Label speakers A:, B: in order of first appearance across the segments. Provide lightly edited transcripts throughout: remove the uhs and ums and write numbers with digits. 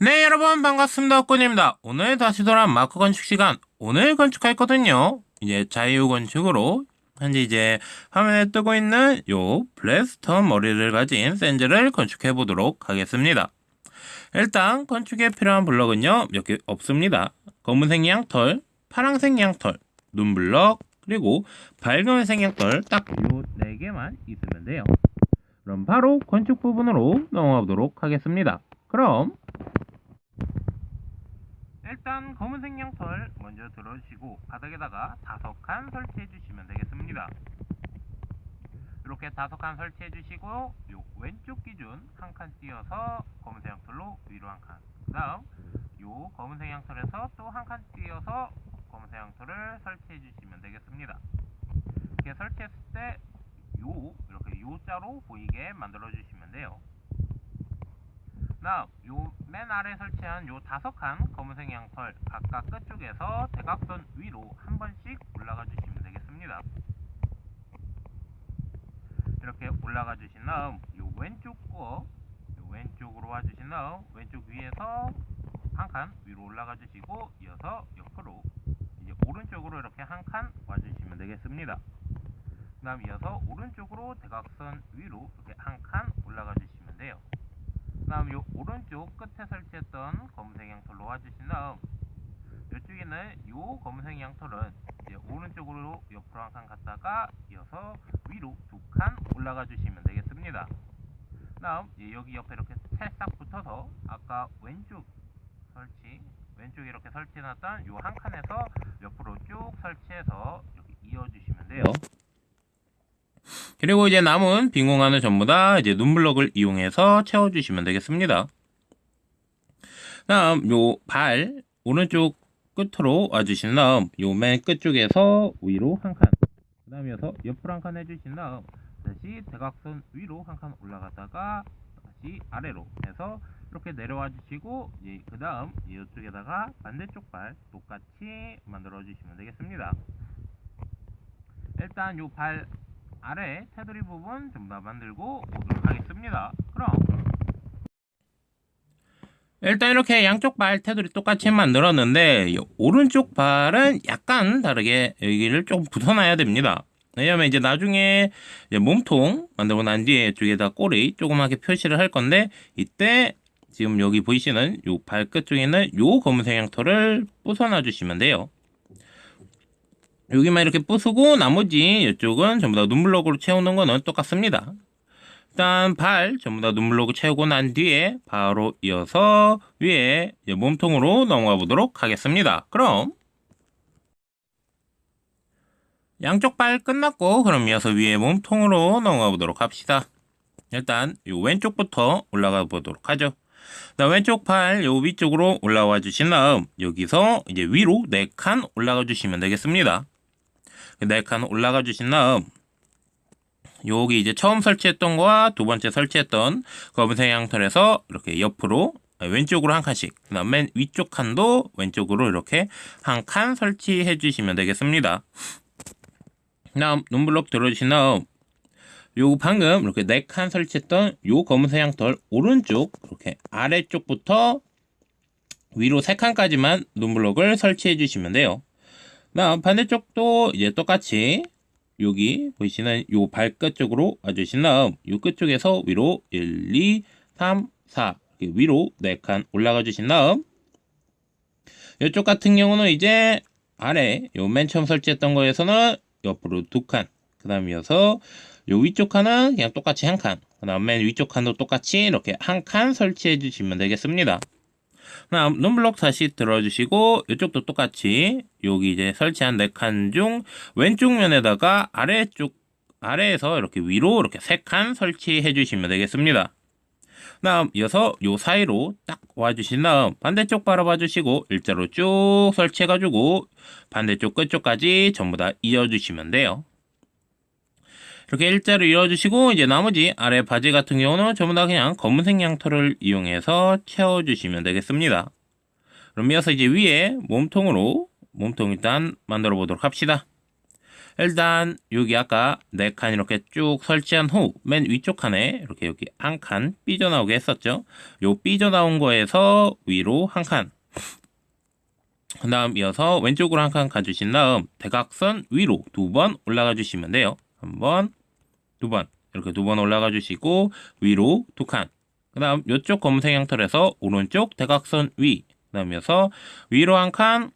A: 네, 여러분 반갑습니다. 꾼입니다. 오늘 다시 돌아온 마크 건축 시간. 오늘 건축할 거든요. 이제 자유 건축으로 현재 이제 화면에 뜨고 있는 요 블랙스톤 머리를 가진 샌즈를 건축해 보도록 하겠습니다. 일단 건축에 필요한 블럭은요 몇 개 없습니다. 검은색 양털, 파란색 양털, 눈블럭, 그리고 밝은색 양털 딱 요 4개만 있으면 돼요. 그럼 바로 건축 부분으로 넘어가 보도록 하겠습니다. 그럼 일단 검은색 양털 먼저 들어주시고 바닥에다가 5칸 설치해 주시면 되겠습니다. 이렇게 5칸 설치해 주시고 요 왼쪽 기준 한 칸 띄어서 검은색 양털로 위로 한 칸, 그 다음 요 검은색 양털에서 또 한 칸 띄어서 검은색 양털을 설치해 주시면 되겠습니다. 이렇게 설치했을 때 이렇게 요자로 보이게 만들어 주시면 돼요. 다음 요 맨 아래 설치한 요 5칸 검은색 양털 각각 끝쪽에서 대각선 위로 한 번씩 올라가 주시면 되겠습니다. 이렇게 올라가 주신 다음 요 왼쪽 거 왼쪽으로 와 주신 다음 왼쪽 위에서 한 칸 위로 올라가 주시고 이어서 옆으로 이제 오른쪽으로 이렇게 한 칸 와 주시면 되겠습니다. 그 다음 이어서 오른쪽으로 대각선 위로 이렇게 한 칸 올라가 주시면 돼요. 그 다음 요 오른쪽 끝에 설치했던 검은색 양털로 와주신 다음 이쪽에는 요 검은색 양털은 이제 오른쪽으로 옆으로 한 칸 갔다가 이어서 위로 2칸 올라가 주시면 되겠습니다. 그 다음 여기 옆에 이렇게 살짝 붙어서 아까 왼쪽에 이렇게 설치해놨던 요 한 칸에서 옆으로 쭉 설치해서 이렇게 이어주시면 돼요. 그리고 이제 남은 빈 공간을 전부 다 이제 눈블럭을 이용해서 채워주시면 되겠습니다. 다음 요 발 오른쪽 끝으로 와주신 다음 요 맨 끝쪽에서 위로 한 칸, 그 다음 이어서 옆으로 한 칸 해주신 다음 다시 대각선 위로 한 칸 올라가다가 다시 아래로 해서 이렇게 내려와 주시고 그 다음 이쪽에다가 반대쪽 발 똑같이 만들어 주시면 되겠습니다. 일단 요 발 아래 테두리 부분 전부 다 만들고 오도록 하겠습니다. 그럼 일단 이렇게 양쪽 발 테두리 똑같이 만들었는데 오른쪽 발은 약간 다르게 여기를 좀 붙여놔야 됩니다. 왜냐면 이제 나중에 이제 몸통 만들고 난 뒤에 이쪽에다 꼬리 조그맣게 표시를 할 건데 이때 지금 여기 보이시는 요 발끝 쪽에는 요 검은색 양털을 부숴놔 주시면 돼요. 여기만 이렇게 부수고 나머지 이쪽은 전부 다 눈블럭으로 채우는 거는 똑같습니다. 일단 발 전부 다 눈블럭을 채우고 난 뒤에 바로 이어서 위에 몸통으로 넘어가 보도록 하겠습니다. 그럼 양쪽 발 끝났고 그럼 이어서 위에 몸통으로 넘어가 보도록 합시다. 일단 요 왼쪽부터 올라가 보도록 하죠. 왼쪽 팔 요 위쪽으로 올라와 주신 다음 여기서 이제 위로 4칸 올라가 주시면 되겠습니다. 4칸 올라가 주신 다음 여기 이제 처음 설치했던 거와 두 번째 설치했던 검은색 양털에서 이렇게 옆으로 왼쪽으로 한 칸씩, 그 다음 맨 위쪽 칸도 왼쪽으로 이렇게 한 칸 설치해 주시면 되겠습니다. 다음 눈블럭 들어주신 다음 요 방금 이렇게 4칸 설치했던 요 검은색 양털 오른쪽 이렇게 아래쪽부터 위로 3칸까지만 눈블럭을 설치해 주시면 돼요. 다음 반대쪽도 이제 똑같이 여기 보이시는 요 발끝 쪽으로 와주신 다음 요 끝쪽에서 위로 1, 2, 3, 4 위로 4칸 올라가 주신 다음 이쪽 같은 경우는 이제 아래 요 맨 처음 설치했던 거에서는 옆으로 2칸, 그 다음 이어서 요 위쪽 칸은 그냥 똑같이 한 칸, 그 다음 맨 위쪽 칸도 똑같이 이렇게 한 칸 설치해 주시면 되겠습니다. 다음 눈블럭 다시 들어주시고 이쪽도 똑같이 여기 이제 설치한 4칸 중 왼쪽 면에다가 아래에서 이렇게 위로 이렇게 3칸 설치해 주시면 되겠습니다. 다음 이어서 요 사이로 딱 와주신 다음 반대쪽 바라봐 주시고 일자로 쭉 설치해 가지고 반대쪽 끝쪽까지 전부 다 이어 주시면 돼요. 이렇게 일자로 이어주시고 이제 나머지 아래 바지 같은 경우는 전부 다 그냥 검은색 양털을 이용해서 채워주시면 되겠습니다. 그럼 이어서 이제 위에 몸통 일단 만들어 보도록 합시다. 일단 여기 아까 4칸 이렇게 쭉 설치한 후 맨 위쪽 칸에 이렇게 여기 한 칸 삐져나오게 했었죠. 요 삐져나온 거에서 위로 한 칸, 그 다음 이어서 왼쪽으로 한 칸 가주신 다음 대각선 위로 2번 올라가 주시면 돼요. 한 번, 2번 이렇게 2번 올라가 주시고 위로 2칸, 그 다음 이쪽 검은색 양털에서 오른쪽 대각선 위, 그 다음 이어서 위로 한 칸,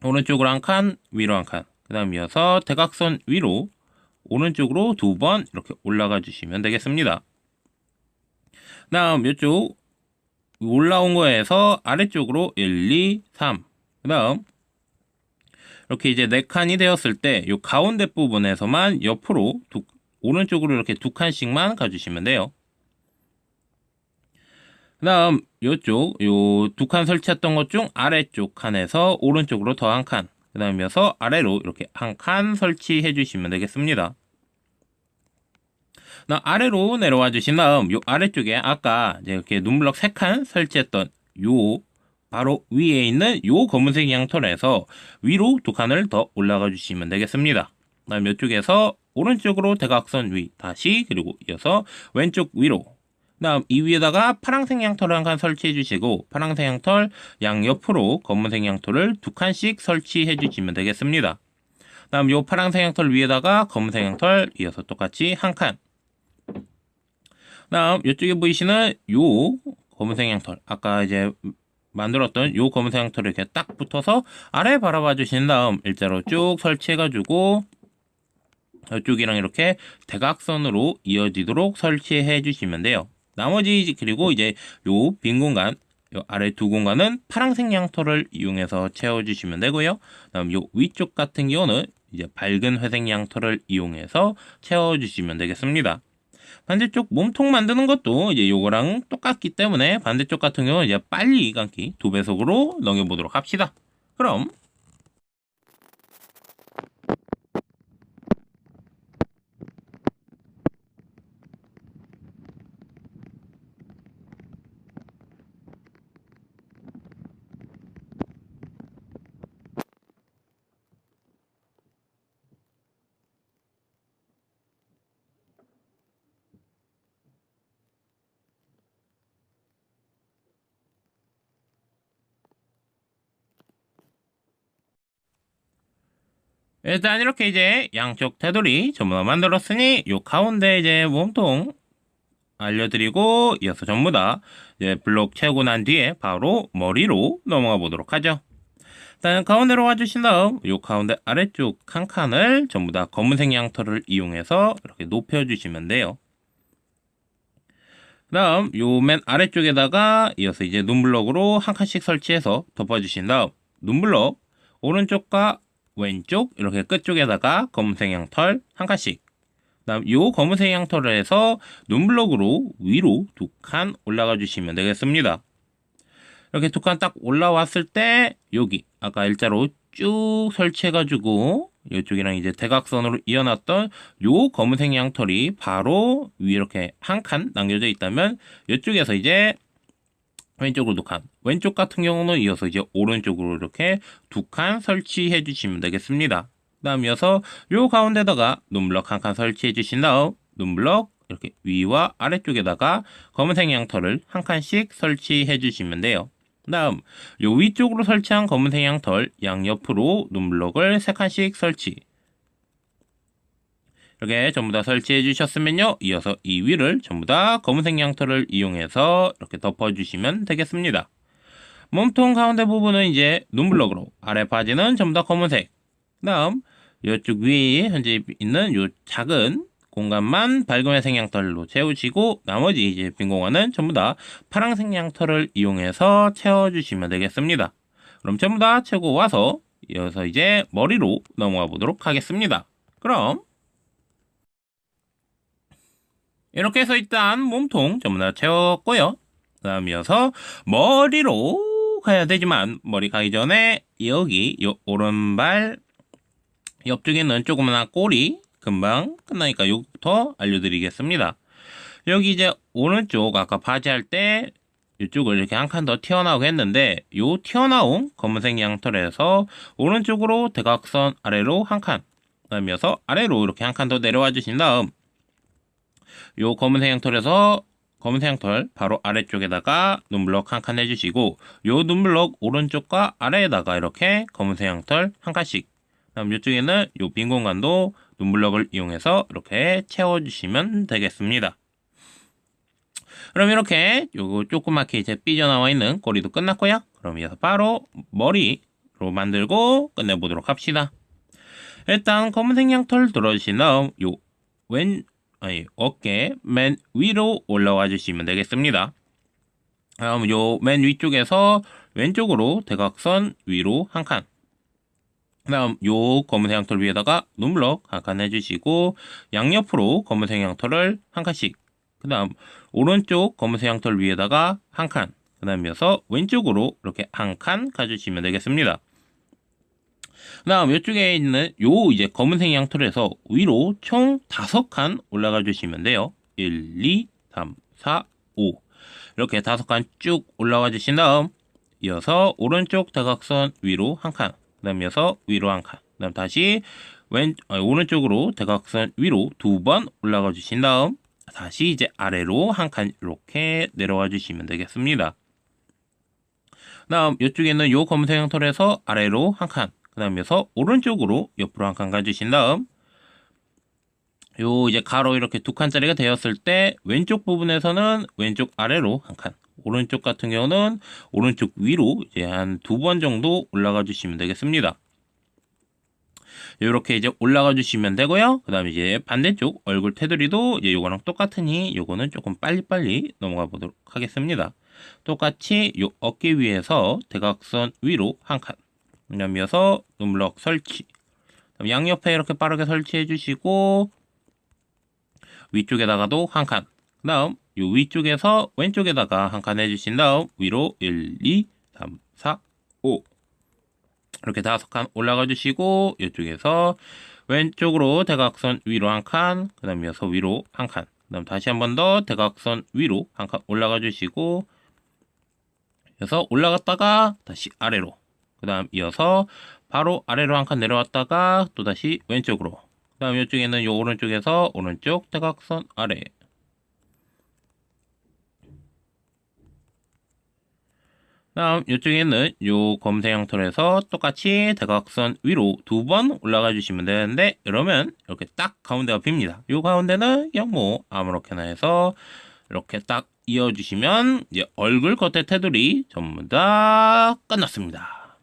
A: 오른쪽으로 한 칸, 위로 한 칸, 그 다음 이어서 대각선 위로 오른쪽으로 2번 이렇게 올라가 주시면 되겠습니다. 다음 이쪽 올라온 거에서 아래쪽으로 1, 2, 3, 그 다음 이렇게 이제 4칸이 되었을 때 이 가운데 부분에서만 옆으로 오른쪽으로 이렇게 2칸씩만 가주시면 돼요. 그 다음 요쪽 요 2칸 설치했던 것 중 아래쪽 칸에서 오른쪽으로 더 한 칸, 그 다음 이어서 아래로 이렇게 한 칸 설치해 주시면 되겠습니다. 아래로 내려와 주신 다음 요 아래쪽에 아까 이제 이렇게 눈블럭 3칸 설치했던 요 바로 위에 있는 요 검은색 양털에서 위로 2칸을 더 올라가 주시면 되겠습니다. 그다음 이쪽에서 오른쪽으로 대각선 위 다시, 그리고 이어서 왼쪽 위로, 그다음 이 위에다가 파란색 양털을 한 칸 설치해 주시고 파란색 양털 양옆으로 검은색 양털을 2칸씩 설치해 주시면 되겠습니다. 그다음 요 파란색 양털 위에다가 검은색 양털 이어서 똑같이 한 칸, 다음 이쪽에 보이시는 요 검은색 양털 아까 이제 만들었던 요 검은색 양털을 이렇게 딱 붙어서 아래 바라봐 주신 다음 일자로 쭉 설치해 가지고 이쪽이랑 이렇게 대각선으로 이어지도록 설치해 주시면 돼요. 나머지 그리고 이제 요 빈 공간, 요 아래 2공간은 파란색 양털을 이용해서 채워 주시면 되고요. 다음 요 위쪽 같은 경우는 이제 밝은 회색 양털을 이용해서 채워 주시면 되겠습니다. 반대쪽 몸통 만드는 것도 이제 요거랑 똑같기 때문에 반대쪽 같은 경우는 이제 빨리 감기 2배속으로 넘겨보도록 합시다. 그럼 일단 이렇게 이제 양쪽 테두리 전부 다 만들었으니 요 가운데 이제 몸통 알려드리고 이어서 전부 다 이제 블록 채우고 난 뒤에 바로 머리로 넘어가 보도록 하죠. 일단 가운데로 와주신 다음 요 가운데 아래쪽 한 칸을 전부 다 검은색 양털을 이용해서 이렇게 높여주시면 돼요. 그 다음 요 맨 아래쪽에다가 이어서 이제 눈블럭으로 한 칸씩 설치해서 덮어주신 다음 눈블럭 오른쪽과 왼쪽 이렇게 끝쪽에다가 검은색 양털 한 칸씩, 그 다음 요 검은색 양털을 해서 눈블럭으로 위로 2칸 올라가 주시면 되겠습니다. 이렇게 2칸 딱 올라왔을 때 여기 아까 일자로 쭉 설치해가지고 이쪽이랑 이제 대각선으로 이어놨던 요 검은색 양털이 바로 위에 이렇게 한 칸 남겨져 있다면 이쪽에서 이제 왼쪽으로 2칸, 왼쪽 같은 경우는 이어서 이제 오른쪽으로 이렇게 2칸 설치해 주시면 되겠습니다. 그 다음 이어서 요 가운데다가 눈블럭 한 칸 설치해 주신 다음 눈블럭 이렇게 위와 아래쪽에다가 검은색 양털을 한 칸씩 설치해 주시면 돼요. 그 다음 요 위쪽으로 설치한 검은색 양털 양옆으로 눈블럭을 3칸씩 설치, 이렇게 전부 다 설치해 주셨으면요, 이어서 이 위를 전부 다 검은색 양털을 이용해서 이렇게 덮어 주시면 되겠습니다. 몸통 가운데 부분은 이제 눈블럭으로, 아래 바지는 전부 다 검은색, 그 다음 이쪽 위에 현재 있는 요 작은 공간만 밝은 회색 양털로 채우시고 나머지 이제 빈 공간은 전부 다 파란색 양털을 이용해서 채워주시면 되겠습니다. 그럼 전부 다 채우고 와서 이어서 이제 머리로 넘어가 보도록 하겠습니다. 그럼 이렇게 해서 일단 몸통 전부 다 채웠고요. 그 다음 이어서 머리로 가야 되지만 머리 가기 전에 여기 요 오른발 옆쪽에 있는 조그마한 꼬리 금방 끝나니까 여기부터 알려드리겠습니다. 여기 이제 오른쪽 아까 바지 할 때 이쪽을 이렇게 한 칸 더 튀어나오게 했는데 요 튀어나온 검은색 양털에서 오른쪽으로 대각선 아래로 한 칸, 다음 이어서 아래로 이렇게 한 칸 더 내려와 주신 다음 요 검은색 양털에서 검은색 양털 바로 아래쪽에다가 눈블럭 한 칸 해주시고 요 눈블럭 오른쪽과 아래에다가 이렇게 검은색 양털 한 칸씩 다음 이쪽에는 요 빈 공간도 눈블럭을 이용해서 이렇게 채워주시면 되겠습니다. 그럼 이렇게 요거 조그맣게 이제 삐져나와 있는 꼬리도 끝났고요. 그럼 이어서 바로 머리로 만들고 끝내보도록 합시다. 일단 검은색 양털 들어주신 다음 어깨 맨 위로 올라와 주시면 되겠습니다. 다음 요 맨 위쪽에서 왼쪽으로 대각선 위로 한 칸. 다음 요 검은색 양털 위에다가 눈블럭 한 칸 해주시고 양옆으로 검은색 양털을 한 칸씩. 그 다음 오른쪽 검은색 양털 위에다가 한 칸. 그 다음 이어서 왼쪽으로 이렇게 한 칸 가주시면 되겠습니다. 그 다음 이쪽에 있는 요 이제 검은색 양털에서 위로 총 5칸 올라가 주시면 돼요. 1, 2, 3, 4, 5 이렇게 5칸 쭉 올라와 주신 다음 이어서 오른쪽 대각선 위로 한 칸, 그 다음 이어서 위로 한 칸, 그 다음 다시 오른쪽으로 대각선 위로 2번 올라가 주신 다음 다시 이제 아래로 한 칸 이렇게 내려와 주시면 되겠습니다. 그 다음 이쪽에는 요 검은색 양털에서 아래로 한 칸, 그 다음에서 오른쪽으로 옆으로 한 칸 가주신 다음 요 이제 가로 이렇게 2칸짜리가 되었을 때 왼쪽 부분에서는 왼쪽 아래로 한 칸, 오른쪽 같은 경우는 오른쪽 위로 이제 한 2번 정도 올라가 주시면 되겠습니다. 이렇게 이제 올라가 주시면 되고요. 그 다음에 이제 반대쪽 얼굴 테두리도 이제 요거랑 똑같으니 요거는 조금 빨리빨리 넘어가 보도록 하겠습니다. 똑같이 요 어깨 위에서 대각선 위로 한 칸, 그 다음 이어서 눈블럭 설치, 양옆에 이렇게 빠르게 설치해 주시고 위쪽에다가도 한 칸, 그 다음 요 위쪽에서 왼쪽에다가 한 칸 해주신 다음 위로 1, 2, 3, 4, 5 이렇게 5칸 올라가 주시고 이쪽에서 왼쪽으로 대각선 위로 한 칸, 그 다음 이어서 위로 한 칸, 그 다음 다시 한 번 더 대각선 위로 한 칸 올라가 주시고 그래서 올라갔다가 다시 아래로, 그 다음 이어서 바로 아래로 한 칸 내려왔다가 또다시 왼쪽으로, 그 다음 이쪽에는 요 오른쪽에서 오른쪽 대각선 아래, 다음 이쪽에는 요 검색 양털에서 똑같이 대각선 위로 2번 올라가 주시면 되는데 이러면 이렇게 딱 가운데가 빕니다. 요 가운데는 그냥 뭐 아무렇게나 해서 이렇게 딱 이어주시면 이제 얼굴 겉에 테두리 전부 다 끝났습니다.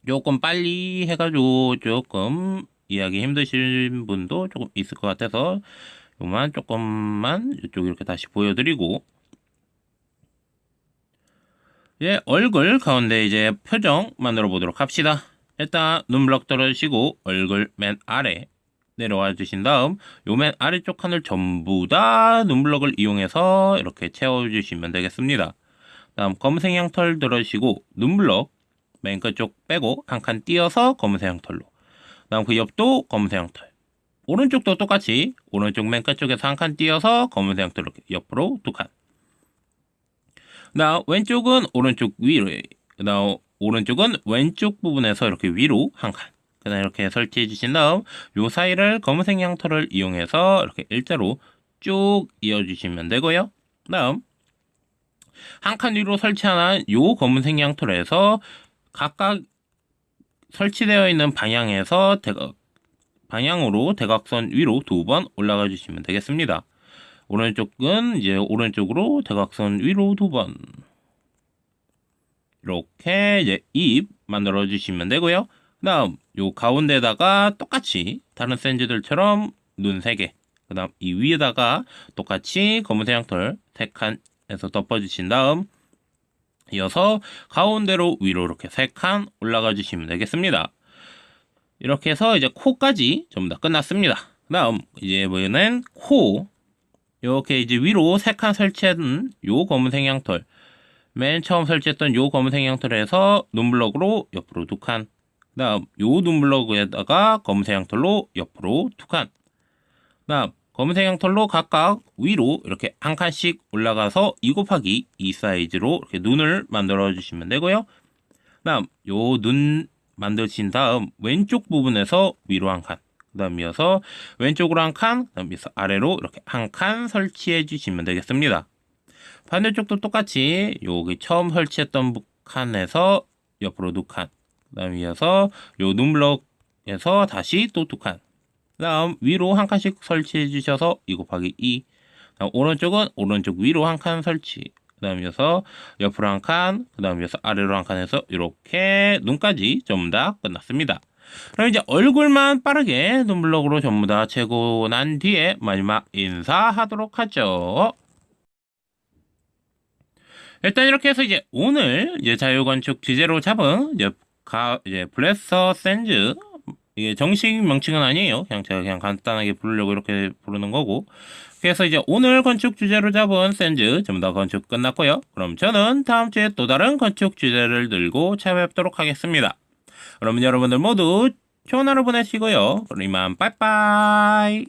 A: 조금 빨리 해가지고 조금 이해하기 힘드신 분도 조금 있을 것 같아서 요만 조금만 이쪽 이렇게 다시 보여드리고 이제 얼굴 가운데 이제 표정 만들어 보도록 합시다. 일단 눈블럭 떨어지시고 얼굴 맨 아래 내려와 주신 다음 요 맨 아래쪽 칸을 전부 다 눈블럭을 이용해서 이렇게 채워주시면 되겠습니다. 다음 검은색 양털 들어주시고 눈블럭 맨 끝쪽 빼고 한 칸 띄어서 검은색 양털로, 다음 그 옆도 검은색 양털, 오른쪽도 똑같이 오른쪽 맨 끝쪽에서 한 칸 띄어서 검은색 양털 이렇게 옆으로 2칸, 나 왼쪽은 오른쪽 위로, 나 오른쪽은 왼쪽 부분에서 이렇게 위로 한 칸, 그다음 이렇게 설치해 주신 다음 요 사이를 검은색 양털을 이용해서 이렇게 일자로 쭉 이어 주시면 되고요. 다음 한 칸 위로 설치한 요 검은색 양털에서 각각 설치되어 있는 방향에서 방향으로 대각선 위로 2번 올라가 주시면 되겠습니다. 오른쪽은 이제 오른쪽으로 대각선 위로 2번 이렇게 이제 입 만들어 주시면 되고요. 그 다음 요 가운데다가 똑같이 다른 샌즈들처럼 눈 3개, 그 다음 이 위에다가 똑같이 검은색 양털 3칸에서 덮어 주신 다음 이어서 가운데로 위로 이렇게 3칸 올라가 주시면 되겠습니다. 이렇게 해서 이제 코까지 전부 다 끝났습니다. 그 다음 이제 뭐는 코 이렇게 이제 위로 3칸 설치한 요 검은색 양털, 맨 처음 설치했던 요 검은색 양털에서 눈블럭으로 옆으로 2칸, 그 다음 요 눈블럭에다가 검은색 양털로 옆으로 2칸, 그 다음 검은색 양털로 각각 위로 이렇게 한 칸씩 올라가서 2 곱하기 2 사이즈로 이렇게 눈을 만들어 주시면 되고요. 그 다음 요 눈 만드신 다음 왼쪽 부분에서 위로 한 칸, 다음 이어서 왼쪽으로 한 칸, 그다음 이어서 아래로 이렇게 한 칸 설치해 주시면 되겠습니다. 반대쪽도 똑같이 여기 처음 설치했던 칸에서 옆으로 두 칸, 그다음 이어서 요 눈블럭에서 다시 또 두 칸, 그다음 위로 한 칸씩 설치해 주셔서 2 곱하기 2. 그다음 오른쪽은 오른쪽 위로 한 칸 설치. 그다음 이어서 옆으로 한 칸, 그다음 이어서 아래로 한 칸에서 이렇게 눈까지 전부 다 끝났습니다. 그럼 이제 얼굴만 빠르게 눈블럭으로 전부 다 채고 난 뒤에 마지막 인사하도록 하죠. 일단 이렇게 해서 이제 오늘 이제 자유건축 주제로 잡은 이제 블레서 샌즈, 이게 정식 명칭은 아니에요. 그냥 제가 그냥 간단하게 부르려고 이렇게 부르는 거고. 그래서 이제 오늘 건축 주제로 잡은 샌즈 전부 다 건축 끝났고요. 그럼 저는 다음 주에 또 다른 건축 주제를 들고 찾아뵙도록 하겠습니다. 그러면 여러분들 모두 좋은 하루 보내시고요. 그럼 이만 빠이빠이.